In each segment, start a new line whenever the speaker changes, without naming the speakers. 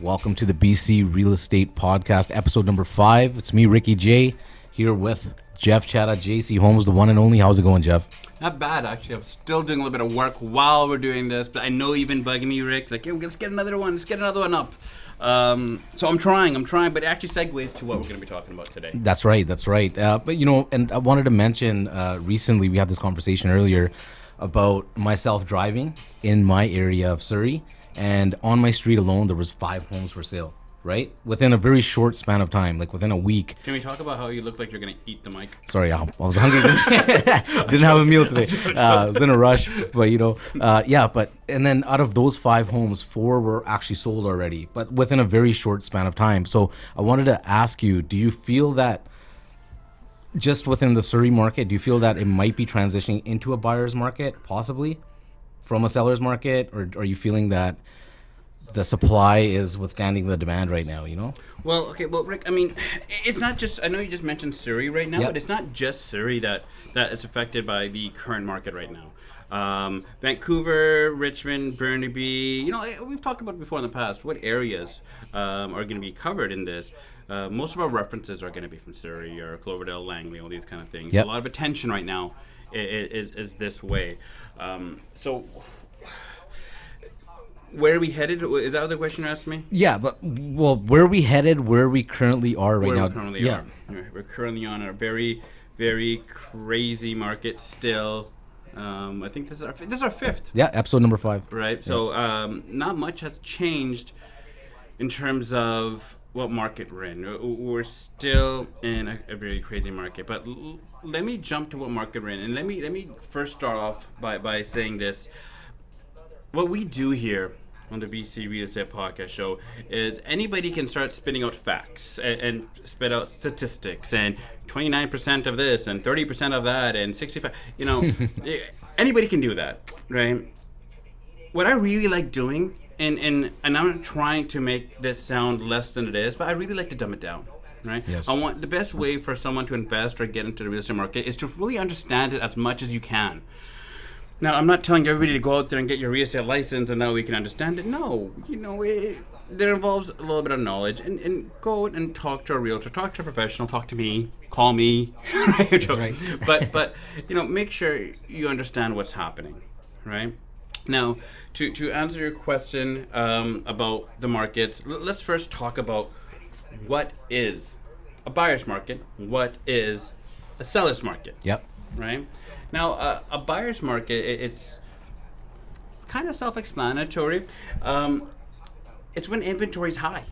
Welcome to the BC Real Estate Podcast, episode number 5. It's me, Ricky J, here with Jeff Chadha, JC Holmes, the one and only. How's it going, Jeff?
Not bad, actually. I'm still doing a little bit of work while we're doing this, but I know you've been bugging me, Rick. Like, hey, let's get another one. Let's get another one up. So I'm trying, but it actually segues to what we're going to be talking about today.
That's right. But, and I wanted to mention, recently we had this conversation earlier about myself driving in my area of Surrey. And on my street alone, there was 5 homes for sale, right? Within a very short span of time, like within a week.
Can we talk about how you look like you're going to eat the mic?
Sorry, I was hungry. Didn't have a meal today. I was in a rush, but and then out of those 5 homes, 4 were actually sold already, but within a very short span of time. So I wanted to ask you, do you feel that just within the Surrey market, do you feel that it might be transitioning into a buyer's market, possibly from a seller's market, or are you feeling that the supply is withstanding the demand right now,
Well, Rick, I mean, it's not just, I know you just mentioned Surrey right now, but it's not just Surrey that is affected by the current market right now. Vancouver, Richmond, Burnaby, we've talked about it before in the past, what areas are going to be covered in this. Most of our references are going to be from Surrey or Cloverdale, Langley, all these kind of things. A lot of attention right now is this way. So where are we headed? Is that the question you asked me?
Yeah, but where are we headed? Where we currently are right now?
We're currently on a very, very crazy market still. I think this is our 5th.
Yeah, episode number 5.
Right. So not much has changed in terms of what market we're in. We're still in a very crazy market. But let me jump to what market we're in, and let me first start off by saying this. What we do here on the BC Real Estate Podcast Show is anybody can start spitting out facts and spit out statistics and 29% of this and 30% of that and 65. Anybody can do that, right? What I really like doing, and I'm not trying to make this sound less than it is, but I really like to dumb it down. Right?
Yes.
I want the best way for someone to invest or get into the real estate market is to really understand it as much as you can. Now, I'm not telling everybody to go out there and get your real estate license and now we can understand it. No, there involves a little bit of knowledge. And go out and talk to a realtor, talk to a professional, talk to me, call me. Right?
That's right.
but make sure you understand what's happening, right? Now, to answer your question about the markets, let's first talk about what is a buyer's market, what is a seller's market.
Yep.
Right? Now, a buyer's market, it's kind of self-explanatory. It's when inventory is high.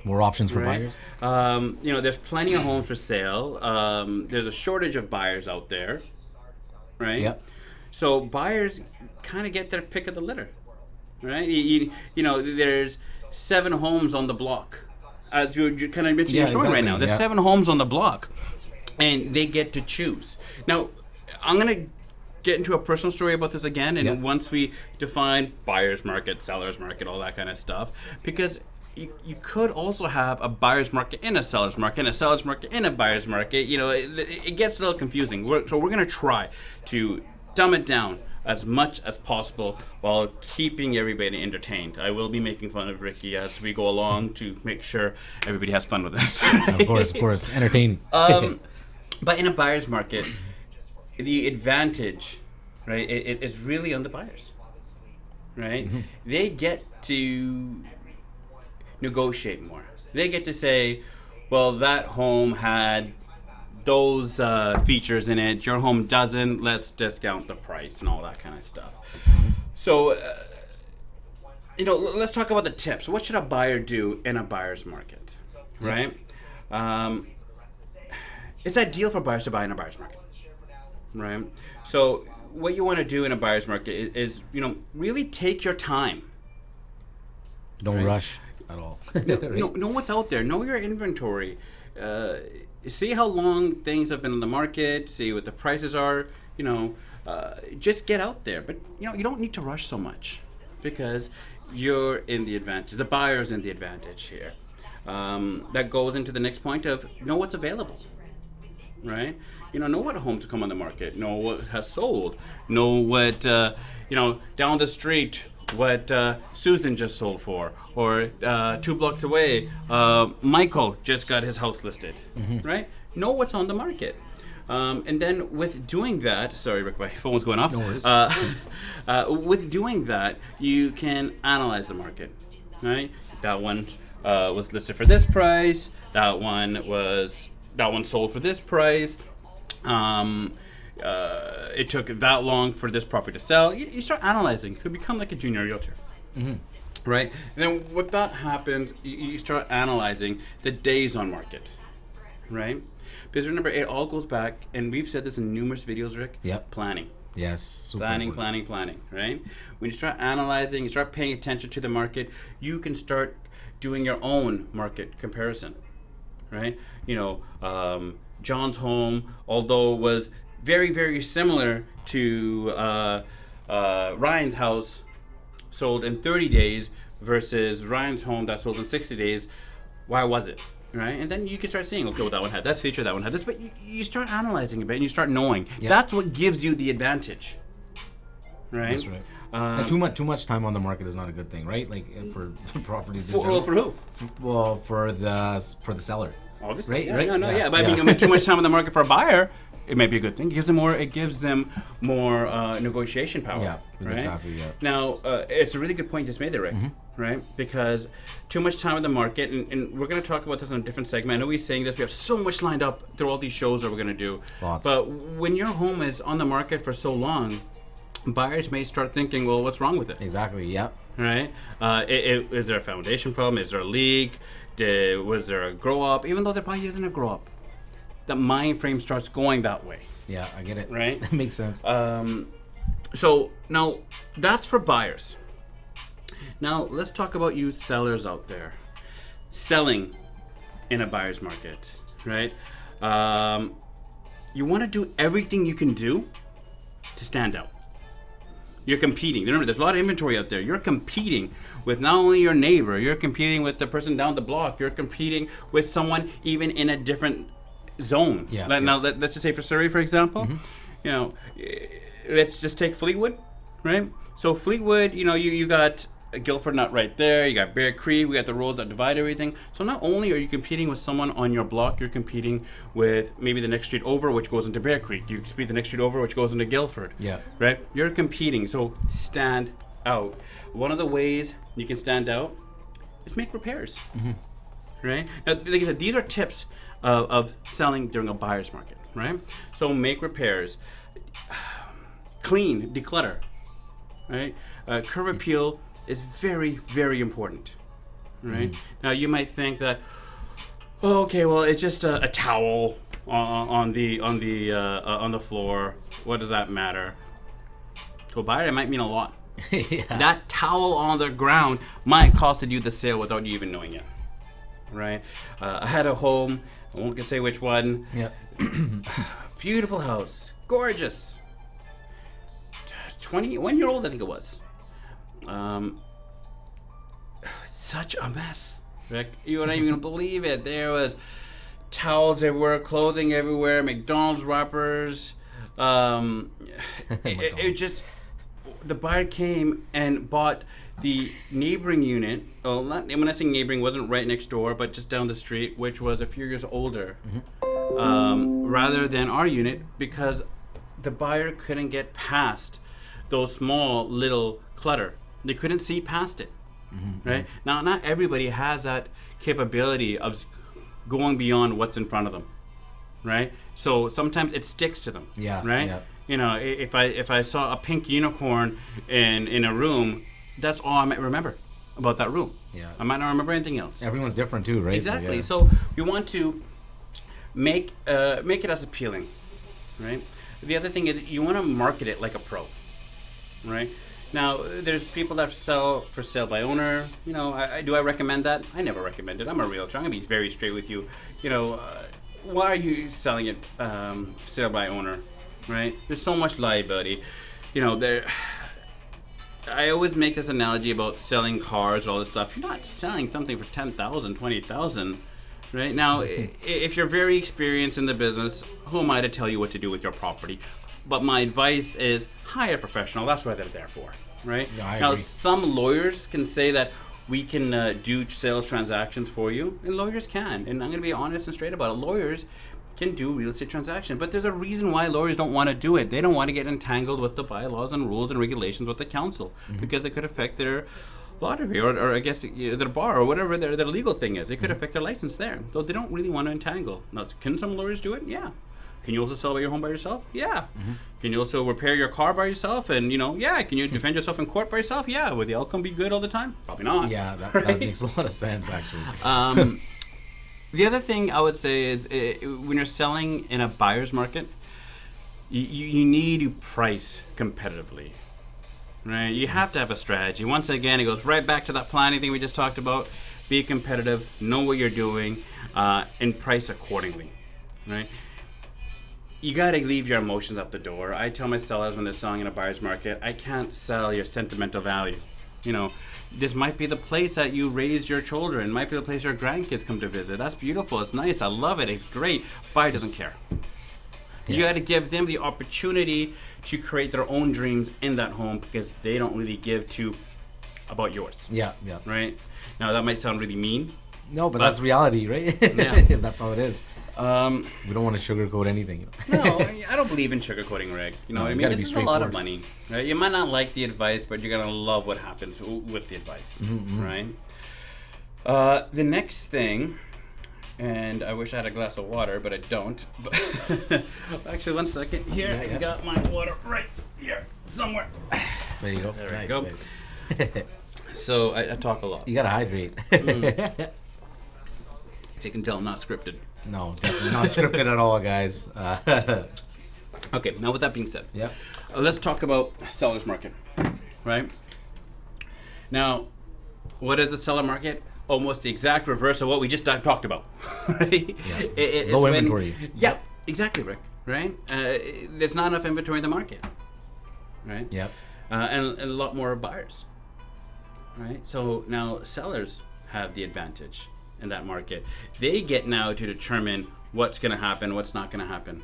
More options for
right?
buyers?
There's plenty of homes for sale. There's a shortage of buyers out there, right?
Yep.
So buyers kind of get their pick of the litter, right? There's 7 homes on the block. As you kind of mentioned your story right now. There's 7 homes on the block, and they get to choose. Now, I'm going to get into a personal story about this again, and once we define buyer's market, seller's market, all that kind of stuff, because you could also have a buyer's market in a seller's market, and a seller's market in a buyer's market. It gets a little confusing. So we're going to try to dumb it down as much as possible while keeping everybody entertained. I will be making fun of Ricky as we go along to make sure everybody has fun with this.
Of course. Entertaining.
But in a buyer's market, the advantage, right, it is really on the buyers, right? Mm-hmm. They get to negotiate more. They get to say, well, that home had those features in it, your home doesn't, let's discount the price and all that kind of stuff. So, let's talk about the tips. What should a buyer do in a buyer's market, right? It's ideal for buyers to buy in a buyer's market, right? So what you want to do in a buyer's market is really take your time.
Don't rush at all.
Know what's out there. Know your inventory. See how long things have been on the market. See what the prices are. Just get out there. But you don't need to rush so much because you're in the advantage. The buyer's in the advantage here. That goes into the next point of know what's available. Right? Know what homes come on the market. Know what has sold. Know what, down the street, what Susan just sold for, or 2 blocks away, Michael just got his house listed, right? Know what's on the market. And then with doing that, sorry, Rick, my phone was going off.
No worries.
With doing that, you can analyze the market, right? That one was listed for this price. That one sold for this price. It took that long for this property to sell. You start analyzing. So you become like a junior realtor. Right? And then what that happens, you start analyzing the days on market. Right? Because remember, it all goes back, and we've said this in numerous videos, Rick.
Yep.
Planning.
Yes. Super
Planning,
important.
right? When you start analyzing, you start paying attention to the market, you can start doing your own market comparison. Right? John's home, although was very, very similar to Ryan's house, sold in 30 days versus Ryan's home that sold in 60 days. Why was it? Right? And then you can start seeing, okay, well, that one had that feature, that one had this, but you start analyzing a bit and you start knowing. Yep. That's what gives you the advantage. Right?
That's right. And too much time on the market is not a good thing, right? Like for properties.
For who?
Well, for the seller.
Obviously.
Right?
Yeah,
right?
No. Yeah. But I mean, too much time on the market for a buyer, it may be a good thing. It gives them more negotiation power.
Yeah,
right?
exactly. Yeah.
Now, it's a really good point you just made there, Rick. Right? Because too much time on the market, and we're going to talk about this in a different segment. I know we're saying this. We have so much lined up through all these shows that we're going to do.
Lots.
But when your home is on the market for so long, buyers may start thinking, well, what's wrong with it?
Exactly. Yep.
Right? Is there a foundation problem? Is there a leak? Was there a grow up? Even though there probably isn't a grow up, the mind frame starts going that way.
Yeah, I get it.
Right?
That makes sense.
So now that's for buyers. Now let's talk about you sellers out there selling in a buyer's market, right? You want to do everything you can do to stand out. You're competing. Remember, there's a lot of inventory out there. You're competing with not only your neighbor, you're competing with the person down the block, you're competing with someone even in a different zone.
Yeah.
Now, let's just say for Surrey, for example, let's just take Fleetwood, right? So Fleetwood, you got Guildford Nut right there, you got Bear Creek, we got the roads that divide everything. So not only are you competing with someone on your block, you're competing with maybe the next street over, which goes into Bear Creek. You compete the next street over, which goes into Guildford.
Yeah.
Right? You're competing, so stand out. One of the ways you can stand out is make repairs. Right? Now, like I said, these are tips of selling during a buyer's market, right? So make repairs. Clean, declutter, right? Curb appeal is very, very important, right? Now you might think that, it's just a towel on the floor. What does that matter? To a buyer, it might mean a lot.
Yeah.
That towel on the ground might costed you the sale without you even knowing it, right? I had a home. I won't say which one.
Yeah.
Beautiful house, gorgeous. 21-year-old, I think it was. Such a mess, Rick. You're not even gonna believe it. There was towels everywhere, clothing everywhere, McDonald's wrappers. It just, the buyer came and bought the neighboring unit. Well, when I say neighboring, wasn't right next door, but just down the street, which was a few years older, rather than our unit, because the buyer couldn't get past those small little clutter. They couldn't see past it. Right? Now, not everybody has that capability of going beyond what's in front of them. Right? So sometimes it sticks to them.
Yeah.
Right?
Yeah.
If I saw a pink unicorn in a room, that's all I might remember about that room.
Yeah.
I might not remember anything else.
Everyone's different too, right?
Exactly.
So,
So we want to make it as appealing, right? The other thing is you want to market it like a pro, right? Now, there's people that sell for sale by owner. Do I recommend that? I never recommend it. I'm a realtor. I'm gonna be very straight with you. Why are you selling it sale by owner, right? There's so much liability. I always make this analogy about selling cars, all this stuff. You're not selling something for $10,000, $20,000, right? Now, if you're very experienced in the business, who am I to tell you what to do with your property? But my advice is hire a professional. That's what they're there for, right?
Yeah, I
now,
agree.
some lawyers can say that we can do sales transactions for you, and lawyers can. And I'm going to be honest and straight about it. Lawyers can do real estate transactions, but there's a reason why lawyers don't want to do it. They don't want to get entangled with the bylaws and rules and regulations with the council because it could affect their law degree or I guess their bar or whatever their legal thing is. It could affect their license there. So they don't really want to entangle. Now, can some lawyers do it? Yeah. Can you also sell your home by yourself? Yeah. Can you also repair your car by yourself? And, yeah. Can you defend yourself in court by yourself? Yeah. Would the outcome be good all the time? Probably not.
Yeah, that makes a lot of sense, actually.
The other thing I would say is when you're selling in a buyer's market, you need to price competitively. Right? You have to have a strategy. Once again, it goes right back to that planning thing we just talked about. Be competitive, know what you're doing, and price accordingly. Right? You got to leave your emotions at the door. I tell my sellers when they're selling in a buyer's market, I can't sell your sentimental value. This might be the place that you raised your children. It might be the place your grandkids come to visit. That's beautiful. It's nice. I love it. It's great. Buyer doesn't care. You got to give them the opportunity to create their own dreams in that home because they don't really give to about yours.
Yeah.
Right? Now, that might sound really mean.
No, but that's reality, right?
Yeah.
That's all it is. We don't want to sugarcoat anything.
No, I don't believe in sugarcoating, Rick. You know what I mean? This is a lot of money, right? You might not like the advice, but you're going to love what happens with the advice, right? The next thing, and I wish I had a glass of water, but I don't. But actually, 1 second. Here, I got my water right here, somewhere.
There you go.
There we go. Nice. So, I talk a lot.
You got to hydrate.
So you can tell I'm not scripted.
No, definitely not scripted at all, guys.
Okay, now with that being said, let's talk about seller's market, right? Now, what is the seller market? Almost the exact reverse of what we just talked about, right?
Yeah. Low inventory.
Yeah, exactly, Rick, right? There's not enough inventory in the market, right?
Yep.
And a lot more buyers, right? So now sellers have the advantage in that market. They get now to determine what's going to happen, what's not going to happen,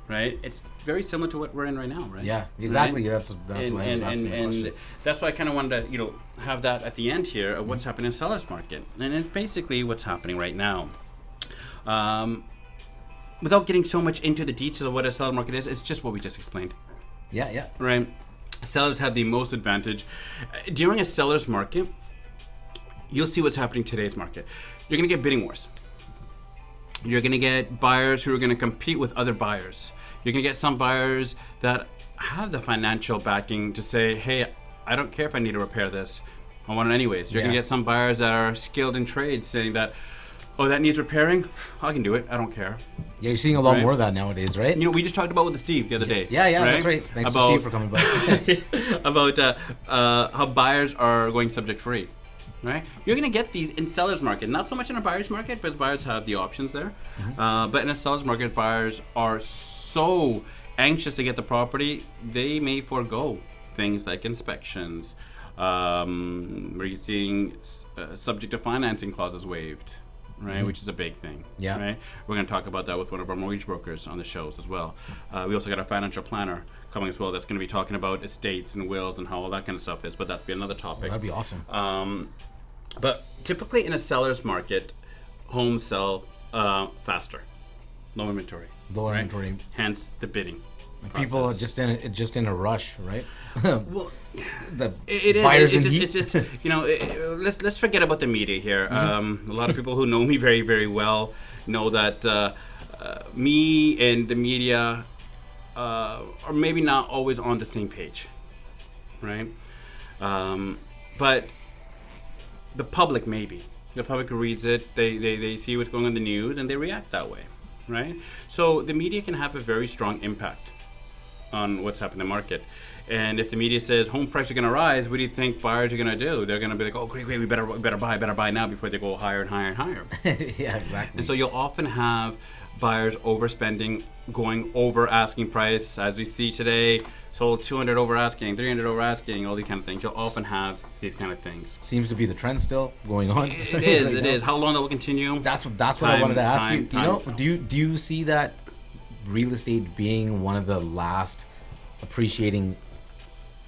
right? It's very similar to what we're in right now, right?
Yeah, exactly.
Right?
That's why I was asking the question.
And that's why I kind of wanted to, have that at the end here of what's happening in seller's market. And it's basically what's happening right now. Without getting so much into the details of what a seller market is, it's just what we just explained.
Yeah.
Right? Sellers have the most advantage. During a seller's market, you'll see what's happening in today's market. You're going to get bidding wars. You're going to get buyers who are going to compete with other buyers. You're going to get some buyers that have the financial backing to say, hey, I don't care if I need to repair this. I want it anyways. You're going to get some buyers that are skilled in trades saying that, oh, that needs repairing? I can do it. I don't how
Yeah, you're seeing a lot more of that nowadays, right?
We just talked about with Steve the other day.
Yeah, right? That's right. Thanks to Steve for coming by.
About how buyers are going subject free. Right, you're gonna get these in seller's market, not so much in a buyer's market, but buyers have the options there. But in a seller's market, buyers are so anxious to get the property, they may forego things like inspections. Where you're seeing subject to financing clauses waived, right, which is a big thing.
Yeah.
Right, we're gonna talk about that with one of our mortgage brokers on the shows as well. We also got a financial planner coming as well that's going to be talking about estates and wills and how all that kind of stuff is, but that'd be another topic.
That'd be awesome.
But typically in a seller's market, homes sell faster, low inventory.
Inventory.
Hence the bidding.
People are just in a rush, right?
Well,
the
it is.
buyers
It's just let's forget about the media here. A lot of people who know me very, very well know that me and the media are maybe not always on the same page, right? But the public maybe. The public reads it, they see what's going on in the news, and they react that way, right? So the media can have a very strong impact on what's happening in the market. And if the media says home prices are going to rise, what do you think buyers are going to do? They're going to be like, oh, great, we better buy now before they go higher and higher and higher.
Yeah, exactly.
And so you'll often have buyers overspending, going over asking price, as we see today, sold 200 over asking, 300 over asking, all these kind of things. You'll often have these kind of things.
Seems to be the trend still going on.
It is. It is. How long that will continue?
That's what I wanted to ask you. Do you see that real estate being one of the last appreciating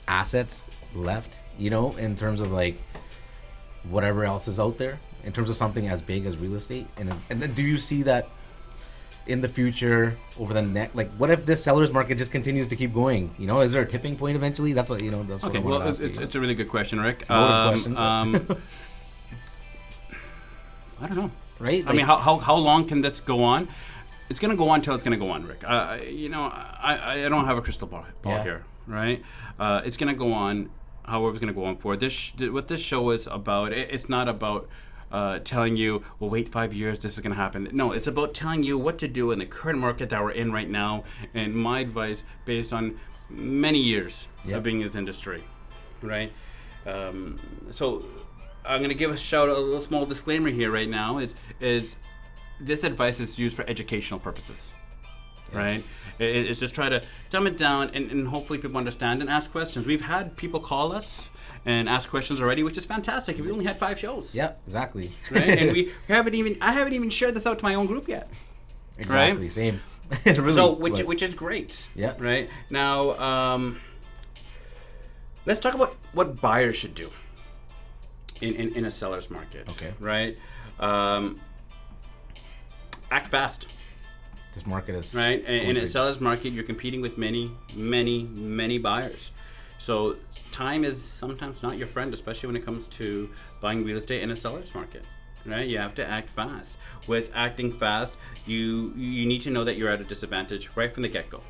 assets left, you know, in terms of like whatever else is out there, in terms of something as big as real estate? And then do you see that in the future over the next, like, what if this seller's market just continues to keep going? You know, is there a tipping point eventually? That's what, you know, that's what
okay,
I want to
well,
ask you.
it's a really good question, Rick.
It's a loaded question.
I don't know.
Right?
I mean, how long can this go on? It's going to go on until it's going to go on, Rick. You know, I don't have a crystal ball here, right? It's going to go on however it's going to go on for. What this show is about, it's not about telling you, well, wait 5 years, this is going to happen. No, it's about telling you what to do in the current market that we're in right now, and my advice based on many years of being in this industry, right? So I'm going to give a little small disclaimer here right now, is this advice is used for educational purposes, right? It's just try to dumb it down and hopefully people understand and ask questions. We've had people call us and ask questions already, which is fantastic. We only had 5 shows.
Yeah, exactly.
Right? And I haven't even shared this out to my own group yet.
Exactly,
right?
Same.
Really, so, which is great.
Yeah.
Right? Now, let's talk about what buyers should do in a seller's market.
Okay.
Right? Act fast.
This market is
right. In a seller's market, you're competing with many, many, many buyers. So time is sometimes not your friend, especially when it comes to buying real estate in a seller's market. Right? You have to act fast. With acting fast, you need to know that you're at a disadvantage right from the get-go.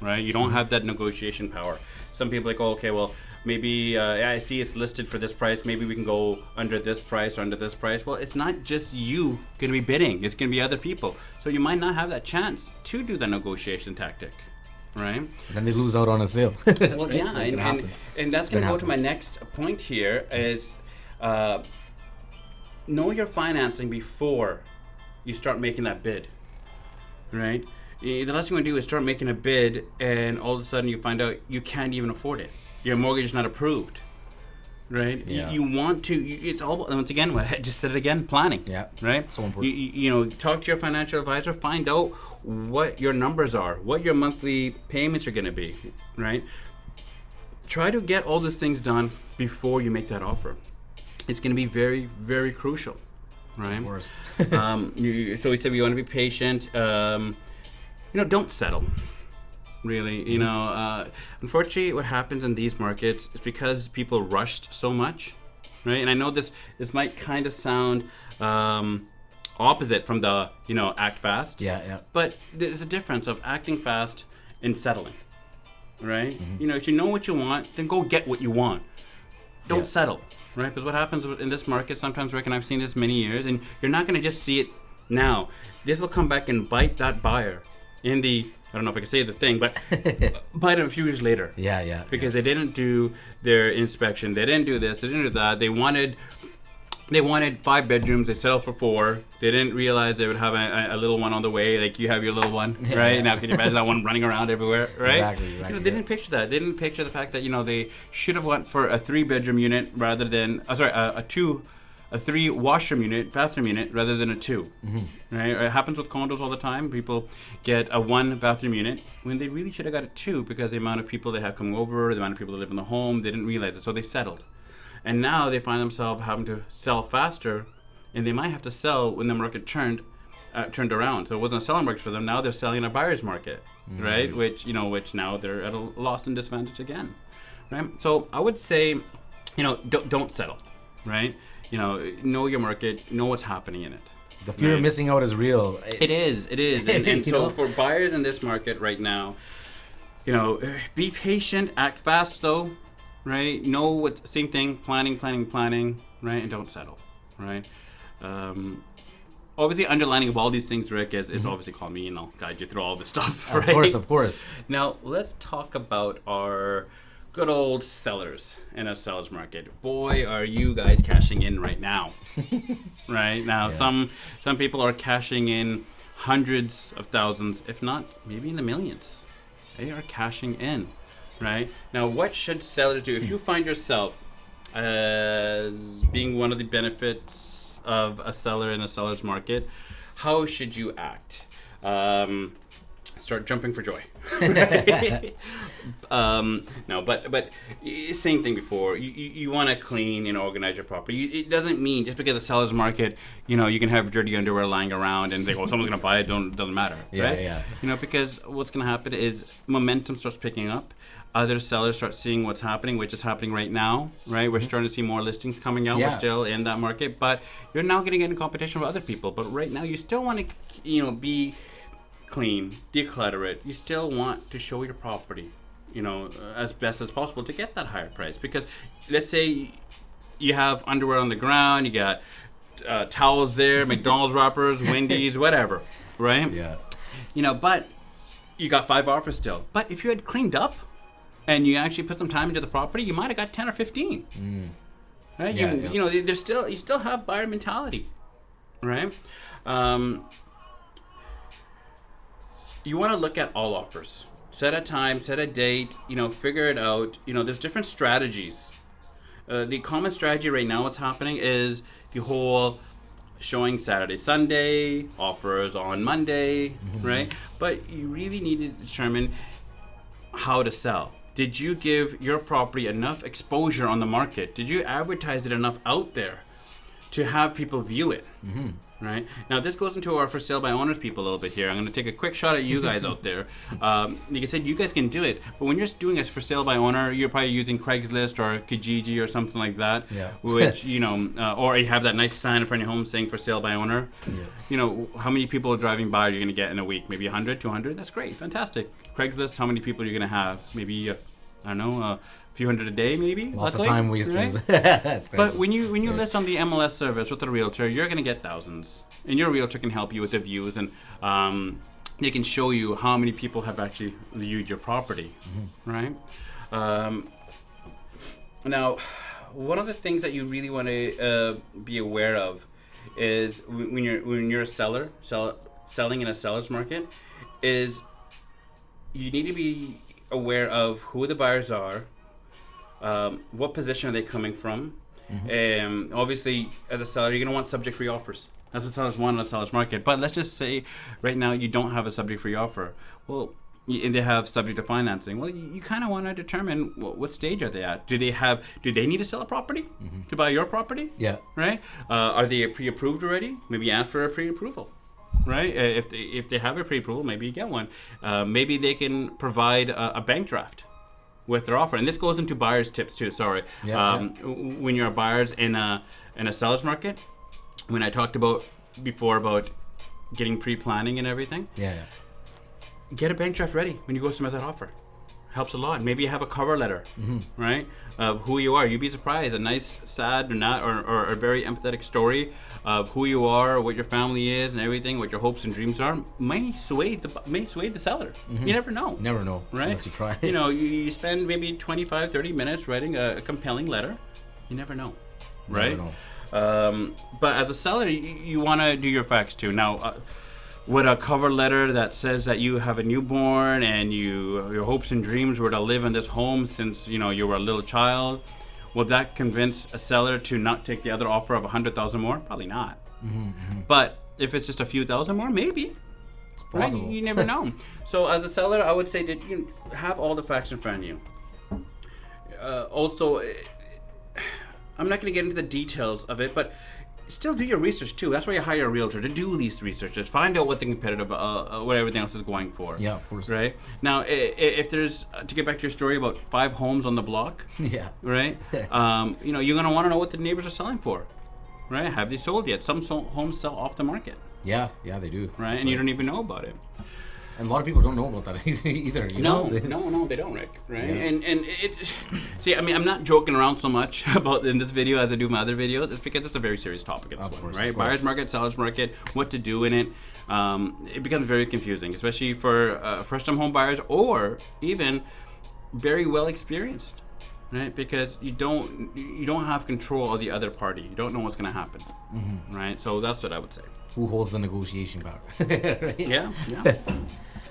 Right? You don't have that negotiation power. Some people are like, oh, okay, well, maybe I see it's listed for this price. Maybe we can go under this price or under this price. Well, it's not just you going to be bidding. It's going to be other people. So you might not have that chance to do the negotiation tactic, right?
And then they lose out on a sale.
Well,
right?
yeah,
Like
and that's going to go to my next point here is know your financing before you start making that bid, right? The last thing you want to do is start making a bid and all of a sudden you find out you can't even afford it. Your mortgage is not approved, right?
Yeah.
You want to, it's all, once again, what I just said it again, planning.
Yeah.
Right?
So important.
You know, talk to your financial advisor, find out what your numbers are, what your monthly payments are going to be, right? Try to get all these things done before you make that offer. It's going to be very, very crucial, right?
Of course.
So we said we want to be patient. You know, don't settle. Really, you know, unfortunately, what happens in these markets is because people rushed so much, right? And I know this might kind of sound opposite from the, you know, act fast.
Yeah.
But there's a difference of acting fast and settling, right? You know, if you know what you want, then go get what you want. Don't settle, right? Because what happens in this market sometimes, Rick, and I've seen this many years, and you're not going to just see it now. This will come back and bite that buyer in the, I don't know if I can say the thing, but bite it a few years later.
Yeah.
Because they didn't do their inspection. They didn't do this. They didn't do that. They wanted 5 bedrooms. They settled for 4. They didn't realize they would have a little one on the way. Like you have your little one, right?
Yeah.
Now can you imagine that one running around everywhere, right?
Exactly.
You know, they didn't picture that. They didn't picture the fact that, you know, they should have went for a 3-bedroom unit rather than, a 3 washroom unit, bathroom unit, rather than a 2. Right? It happens with condos all the time. People get a 1 bathroom unit when they really should have got a 2 because the amount of people they have coming over, the amount of people that live in the home, they didn't realize it, so they settled. And now they find themselves having to sell faster, and they might have to sell when the market turned around. So it wasn't a selling market for them. Now they're selling in a buyer's market, right? Which now they're at a loss and disadvantage again, right? So I would say, you know, don't settle, right? You know your market, know what's happening in it.
The fear of missing out is real.
It is. And so for buyers in this market right now, you know, be patient, act fast though, right? Know what, same thing, planning, right? And don't settle, right? Obviously, underlining of all these things, Rick, is obviously call me and I'll guide you through all this stuff, right?
Of course.
Now, let's talk about our good old sellers in a seller's market. Boy, are you guys cashing in right now. Right now, some people are cashing in hundreds of thousands, if not maybe in the millions. They are cashing in, right? Now, what should sellers do? If you find yourself as being one of the benefits of a seller in a seller's market, how should you act? start jumping for joy. Right? No, but same thing before. You want to clean and organize your property. It doesn't mean just because a seller's market, you can have dirty underwear lying around and think, well, someone's gonna buy it. Doesn't matter. Right?
Yeah.
Because what's gonna happen is momentum starts picking up. Other sellers start seeing what's happening, which is happening right now, right? We're starting to see more listings coming out.
Yeah.
We're still in that market, but you're now getting into competition with other people. But right now, you still want to, be clean, declutter it. You still want to show your property, as best as possible to get that higher price. Because let's say you have underwear on the ground, you got towels there, McDonald's wrappers, Wendy's, whatever, right?
Yeah.
But you got 5 offers still. But if you had cleaned up and you actually put some time into the property, you might have got 10 or 15. Right?
Yeah,
You still have buyer mentality, right? You want to look at all offers. Set a time, set a date, figure it out. There's different strategies. The common strategy right now, what's happening is the whole showing Saturday, Sunday, offers on Monday, right? But you really need to determine how to sell. Did you give your property enough exposure on the market? Did you advertise it enough out there to have people view it? Right? Now, this goes into our for sale by owners people a little bit here. I'm going to take a quick shot at you guys out there. Like I said, you guys can do it, but when you're doing a for sale by owner, you're probably using Craigslist or Kijiji or something like that, which, or you have that nice sign in front of your home saying for sale by owner. How many people are driving by are you going to get in a week? Maybe 100, 200? That's great. Fantastic. Craigslist, how many people are you going to have? Maybe, I don't know, a few hundred a day, maybe.
Lots of time wasters.
Right?
That's crazy.
But when you list on the MLS service with a realtor, you're going to get thousands, and your realtor can help you with the views, and they can show you how many people have actually viewed your property, right? Now, one of the things that you really want to be aware of is when you're a seller selling in a seller's market, is you need to be aware of who the buyers are, what position are they coming from. Obviously, as a seller, you're going to want subject-free offers. That's what sellers want in a seller's market. But let's just say right now you don't have a subject-free offer. Well, and they have subject to financing. Well, you kind of want to determine what stage are they at. Do they need to sell a property to buy your property?
Yeah.
Right? Are they pre-approved already? Maybe ask for a pre-approval. Right? If they have a pre-approval, maybe you get one. Maybe they can provide a bank draft with their offer. And this goes into buyers tips too, sorry. When you're buyers in a seller's market, when I talked about before about getting pre-planning and everything, get a bank draft ready when you go submit that offer. Helps a lot. Maybe you have a cover letter, right, of who you are. You'd be surprised. A nice, sad, or a very empathetic story of who you are, what your family is, and everything, what your hopes and dreams are, may sway the seller. You never know.
Never know,
right?
Unless you try.
You spend maybe 25, 30 minutes writing a compelling letter. You never know, right?
Never know.
But as a seller, you want to do your facts too. Now, with a cover letter that says that you have a newborn and your hopes and dreams were to live in this home since you were a little child, will that convince a seller to not take the other offer of 100,000 more? Probably not. But if it's just a few thousand more, maybe.
It's possible.
Right? You never know. So as a seller, I would say that you have all the facts in front of you. Also, I'm not going to get into the details of it, but still do your research too. That's why you hire a realtor, to do these researches, find out what the competitive, what everything else is going for.
Yeah, of course.
Right? Now, if there's, to get back to your story about 5 homes on the block, right? You're going to want to know what the neighbors are selling for, right? Have they sold yet? Some homes sell off the market.
Yeah, they do.
Right? That's and you don't even know about it.
And a lot of people don't know about that either.
No, they don't, Rick. Right? Yeah. See, I mean, I'm not joking around so much about in this video as I do my other videos. It's because it's a very serious topic. Of course, right? Buyer's market, seller's market, what to do in it. It becomes very confusing, especially for first-time home buyers or even very well experienced, right? Because you don't have control of the other party. You don't know what's going to happen, right? So that's what I would say.
Who holds the negotiation power? Right?
Yeah.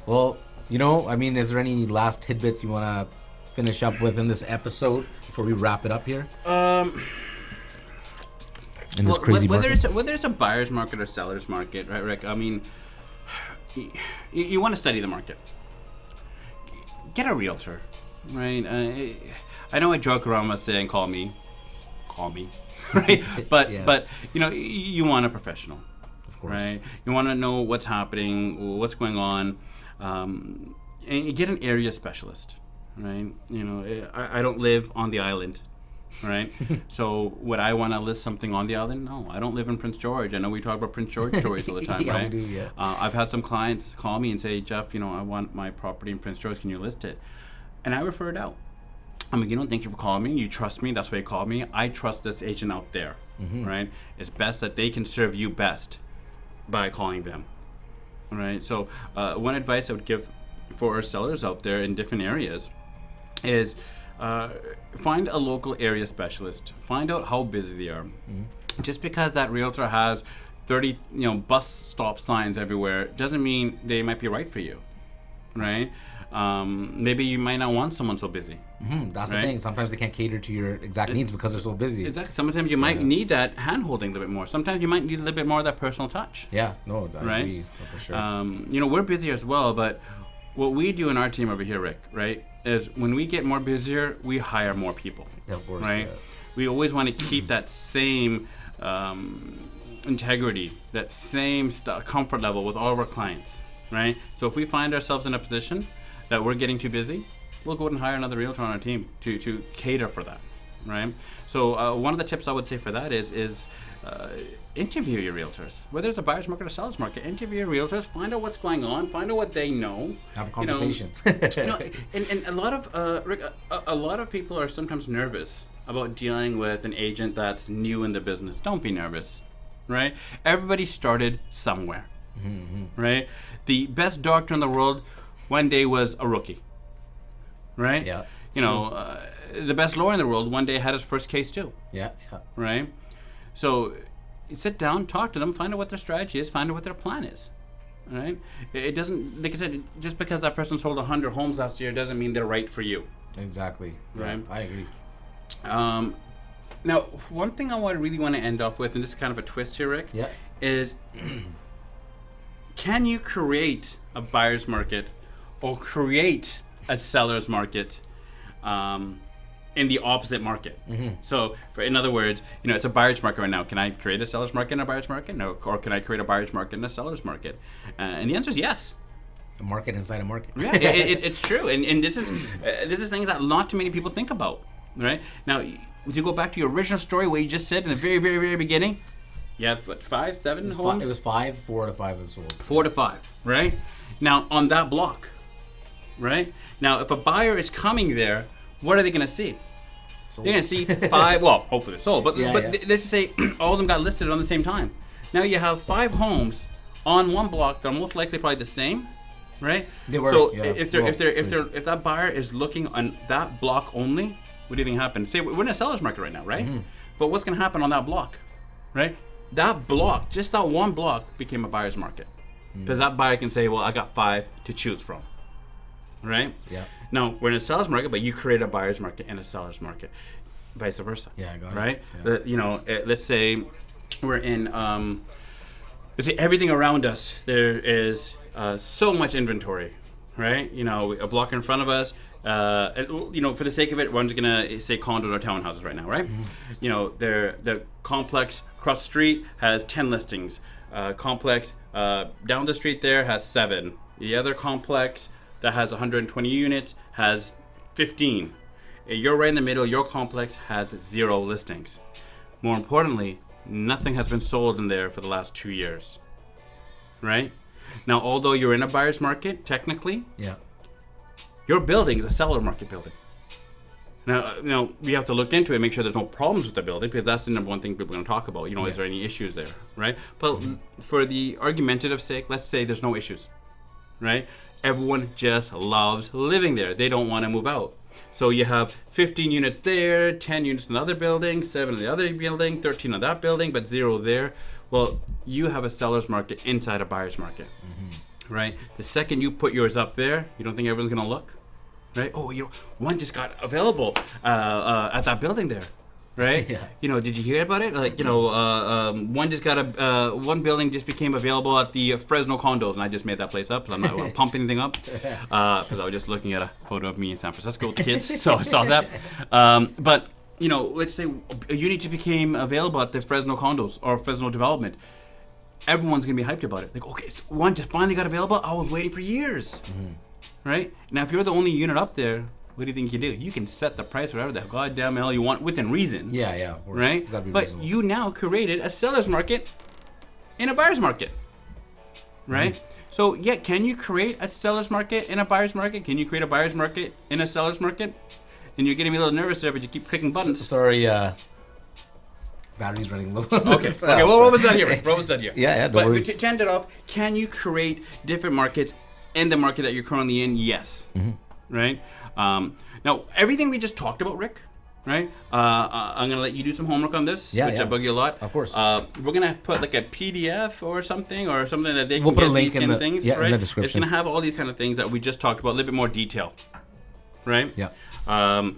Well, is there any last tidbits you want to finish up with in this episode before we wrap it up here? In this crazy market?
Whether it's a buyer's market or seller's market, right, Rick? I mean, you want to study the market. Get a realtor, right? I know I joke around with saying call me, right? But
Yes.
but you want a professional,
Of course.
right? You want to know what's happening, what's going on, and you get an area specialist, right? I don't live on the island, right? So would I want to list something on the island? No, I don't live in Prince George. I know we talk about Prince George stories all the time,
Yeah,
right?
we do, yeah.
I've had some clients call me and say, Jeff, I want my property in Prince George. Can you list it? And I refer it out. I'm like, thank you for calling me. You trust me. That's why you called me. I trust this agent out there, right? It's best that they can serve you best by calling them, right? So one advice I would give for our sellers out there in different areas is find a local area specialist. Find out how busy they are. Just because that realtor has 30 bus stop signs everywhere doesn't mean they might be right for you, right? Maybe you might not want someone so busy.
That's
right?
the thing. Sometimes they can't cater to your exact needs because they're so busy.
Exactly. Sometimes you might need that hand holding a little bit more. Sometimes you might need a little bit more of that personal touch.
Yeah, no, I
Right?
agree for sure.
We're busy as well, but what we do in our team over here, Rick, right, is when we get more busier, we hire more people.
Yeah, of course.
Right?
Yeah.
We always want to keep that same integrity, that same comfort level with all of our clients, right? So if we find ourselves in a position that we're getting too busy, we'll go ahead and hire another realtor on our team to cater for that, right? So one of the tips I would say for that is interview your realtors. Whether it's a buyer's market or seller's market, interview your realtors, find out what's going on, find out what they know.
Have a conversation.
And a lot of Rick, a lot of people are sometimes nervous about dealing with an agent that's new in the business. Don't be nervous, right? Everybody started somewhere, right? The best doctor in the world one day was a rookie, right?
Yeah.
The best lawyer in the world one day had his first case too,
Yeah.
right? So you sit down, talk to them, find out what their strategy is, find out what their plan is, right? It doesn't, like I said, just because that person sold 100 homes last year doesn't mean they're right for you.
Exactly.
Right.
Yeah, I agree.
Now, one thing I really want to end off with, and this is kind of a twist here, Rick,
Yeah.
is can you create a buyer's market or create a seller's market in the opposite market? So, in other words, it's a buyer's market right now. Can I create a seller's market and a buyer's market? No. Or can I create a buyer's market and a seller's market? And the answer is yes.
A market inside a market.
Yeah, it's true, and this is things that not too many people think about, right? Now, to go back to your original story, what you just said in the very, very, very beginning, you have what, 5, 7 homes?
It was 5, 4 to 5 was sold.
4 to 5, right? Now, on that block, right? Now, if a buyer is coming there, what are they going to see?
Sold.
They're going to see 5. Well, hopefully they're sold, but
Yeah.
let's just say all of them got listed on the same time. Now you have 5 homes on one block that are most likely probably the same. Right.
They were,
so
yeah.
if that buyer is looking on that block only, what do you think happens? Say we're in a seller's market right now, right? But what's going to happen on that block, right? That block, just that one block, became a buyer's market because that buyer can say, "Well, I got 5 to choose from," right?
Yeah.
Now we're in a seller's market, but you create a buyer's market and a seller's market, vice versa.
Yeah, I got
right?
it.
Yeah. Let's say we're in. Let's say everything around us there is. So much inventory, right? A block in front of us. For the sake of it, one's gonna say condos or townhouses right now, right? The complex across the street has 10 listings. Complex down the street there has 7. The other complex that has 120 units has 15. You're right in the middle. Your complex has 0 listings. More importantly, nothing has been sold in there for the last 2 years, right? Now, although you're in a buyer's market, technically, your building is a seller market building. Now, we have to look into it, make sure there's no problems with the building, because that's the number one thing people are going to talk about. Is there any issues there, right? But for the argumentative sake, let's say there's no issues, right? Everyone just loves living there. They don't want to move out. So you have 15 units there, 10 units in the other building, 7 in the other building, 13 in that building, but 0 there. Well, you have a seller's market inside a buyer's market, right? The second you put yours up there, you don't think everyone's going to look, right? Oh, one just got available at that building there. right?
Yeah.
You know, did you hear about it? Like, you know, one building just became available at the Fresno condos, and I just made that place up. So I'm not going to pump anything up because I was just looking at a photo of me in San Francisco with the kids, so I saw that. But you know, let's say a unit just became available at the Fresno condos or Fresno development. Everyone's gonna be hyped about it. Like, okay, so one just finally got available. I was waiting for years, right? Now, if you're the only unit up there, what do you think you can do? You can set the price whatever the goddamn hell you want within reason.
Yeah.
Right?
It's gotta be
but
reasonable.
you now created a seller's market in a buyer's market, right? So, yeah, can you create a seller's market in a buyer's market? Can you create a buyer's market in a seller's market? And you're getting me a little nervous there, but you keep clicking buttons.
Sorry, battery's running low.
Okay, well, Robin's done here. Robin's done here.
Yeah,
But
worries.
to end it off, can you create different markets in the market that you're currently in? Yes. Right? Now, everything we just talked about, Rick, right? I'm going to let you do some homework on this, which I bug you a lot.
Of course.
We're going to put like a PDF or something that they can
We'll put
get
a link
these
in
kind
the,
of things,
in
right?
the description.
It's going to have all these kind of things that we just talked about, a little bit more detail, right?
Yeah.
I'm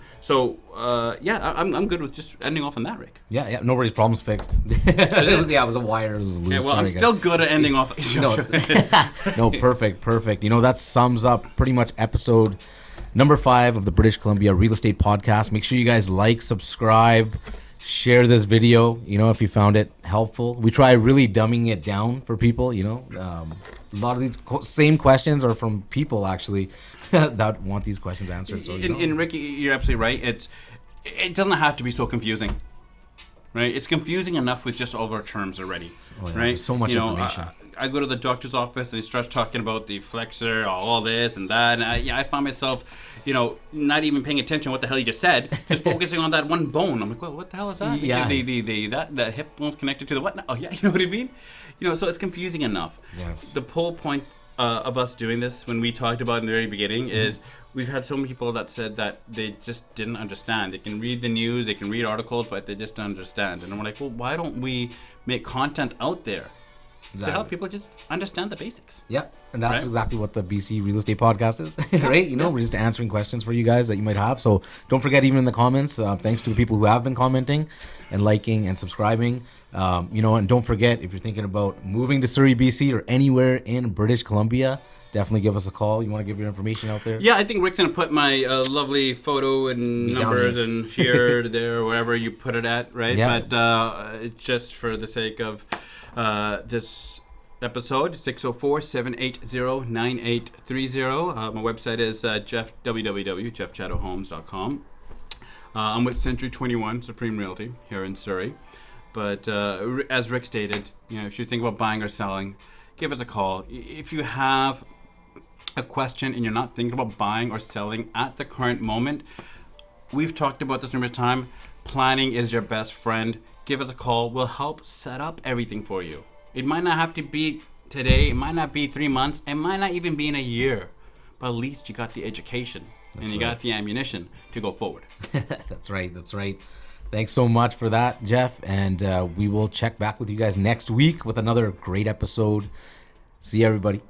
good with just ending off on that, Rick.
Yeah, no worries, problem's fixed. It was a wire, it was loose.
Yeah, well, I'm still good at ending off.
No, perfect. You know, that sums up pretty much episode number 5 of the British Columbia Real Estate Podcast. Make sure you guys like, subscribe, share this video, you know, if you found it helpful. We try really dumbing it down for people, you know. A lot of these same questions are from people, actually, that want these questions answered. So,
and Rick, you're absolutely right. It doesn't have to be so confusing, right? It's confusing enough with just all of our terms already, right?
There's so much information.
I go to the doctor's office and he starts talking about the flexor, all this and that, and I find myself, you know, not even paying attention to what the hell he just said, just focusing on that one bone. I'm like, well, what the hell is that?
Yeah.
That hip bone's connected to the what? Oh yeah, you know what I mean? You know, so it's confusing enough.
Yes.
The whole point of us doing this, when we talked about in the very beginning, is we've had so many people that said that they just didn't understand. They can read the news, they can read articles, but they just don't understand. And we're like, well, why don't we make content out there to help people just understand the basics?
Yeah, and that's exactly what the BC Real Estate Podcast is, right? You know, we're just answering questions for you guys that you might have. So don't forget, even in the comments, thanks to the people who have been commenting and liking and subscribing. You know, and don't forget, if you're thinking about moving to Surrey, BC, or anywhere in British Columbia, definitely give us a call. You want to give your information out there?
Yeah, I think Rick's going to put my lovely photo and numbers and here, there, wherever you put it at, right?
Yeah.
But just for the sake of this episode, 604-780-9830. My website is www.jeffchadhahomes.com. I'm with Century 21 Supreme Realty here in Surrey. But as Rick stated, you know, if you think about buying or selling, give us a call. If you have a question and you're not thinking about buying or selling at the current moment, we've talked about this numerous times. Planning is your best friend. Give us a call. We'll help set up everything for you. It might not have to be today. It might not be 3 months. It might not even be in a year. But at least you got the education and you got the ammunition to go forward.
That's right. Thanks so much for that, Jeff. And we will check back with you guys next week with another great episode. See you, everybody.